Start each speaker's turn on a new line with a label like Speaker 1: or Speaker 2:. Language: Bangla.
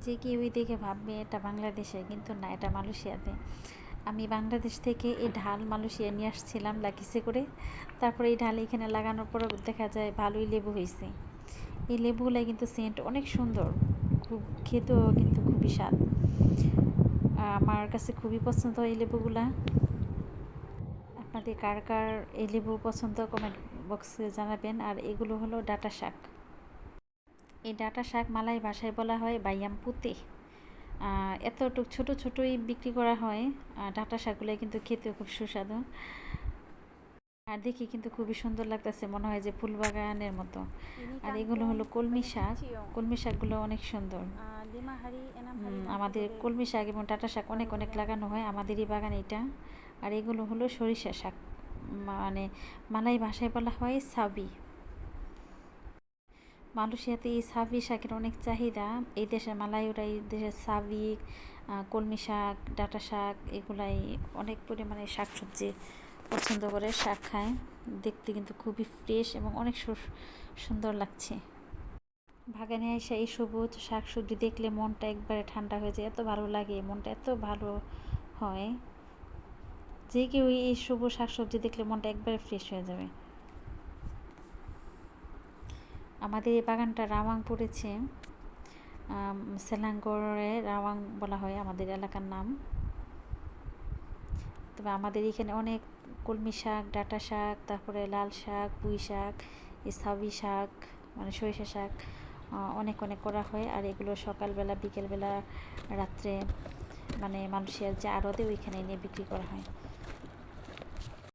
Speaker 1: যে কেউই দেখে ভাববে এটা বাংলাদেশে, কিন্তু না, এটা মালয়েশিয়াতে। আমি বাংলাদেশ থেকে এই ঢাল মালয়েশিয়া নিয়ে আসছিলাম লাকিসে করে। তারপরে এই ঢাল এখানে লাগানোর পর দেখা যায় ভালোই লেবু হয়েছে। এই লেবুগুলাই কিন্তু সেন্ট অনেক সুন্দর, খুব খেতেও কিন্তু খুবই স্বাদ। আমার কাছে খুবই পছন্দ এই লেবুগুলা। আপনাদের কার কার এই লেবু পছন্দ কমেন্ট বক্সে জানাবেন। আর এগুলো হলো ডাঁটা শাক। এই ডাঁটা শাক মালাই ভাষায় বলা হয় বাইয়াম পুঁতে। এতটুক ছোটো ছোটোই বিক্রি করা হয়। ডাঁটা শাকগুলো কিন্তু খেতেও খুব সুস্বাদু, আর দেখি কিন্তু খুবই সুন্দর লাগতেছে, মনে হয় যে ফুল বাগানের মতো। আর এগুলো হলো কলমি শাক। কলমি শাকগুলো অনেক সুন্দর। আমাদের কলমি শাক এবং ডাঁটা শাক অনেক অনেক লাগানো হয় আমাদেরই বাগান এটা। আর এগুলো হলো সরিষা শাক, মানে মালাই ভাষায় বলা হয় সাবি। মালয়েশিয়াতে এই সাবি শাকের অনেক চাহিদা। এই দেশের মালাইরা এই দেশের সাবি, কলমি শাক, ডাঁটা শাক এগুলাই অনেক পরিমাণে শাকসবজি পছন্দ করে, শাক খায়। দেখতে কিন্তু খুবই ফ্রেশ এবং অনেক সুন্দর লাগছে। বাগানে এসে এই সবুজ শাকসবজি দেখলে মনটা একবারে ঠান্ডা হয়ে যায়, এত ভালো লাগে, মনটা এত ভালো হয়। যে কেউ এই সবুজ শাকসবজি দেখলে মনটা একবারে ফ্রেশ হয়ে যাবে। আমাদের এই বাগানটা রাওয়াং পড়েছে, সেলাঙ্গরে রাওয়াং বলা হয় আমাদের এলাকার নাম। তবে আমাদের এখানে অনেক কলমি শাক, ডাঁটা শাক, তারপরে লাল শাক, পুঁই শাক, সাবি শাক মানে সরিষা শাক অনেক অনেক করা হয়। আর এগুলো সকালবেলা, বিকেলবেলা, রাত্রে মানে মালয়েশিয়ার যে আড়তে ওইখানে এনে বিক্রি করা হয়।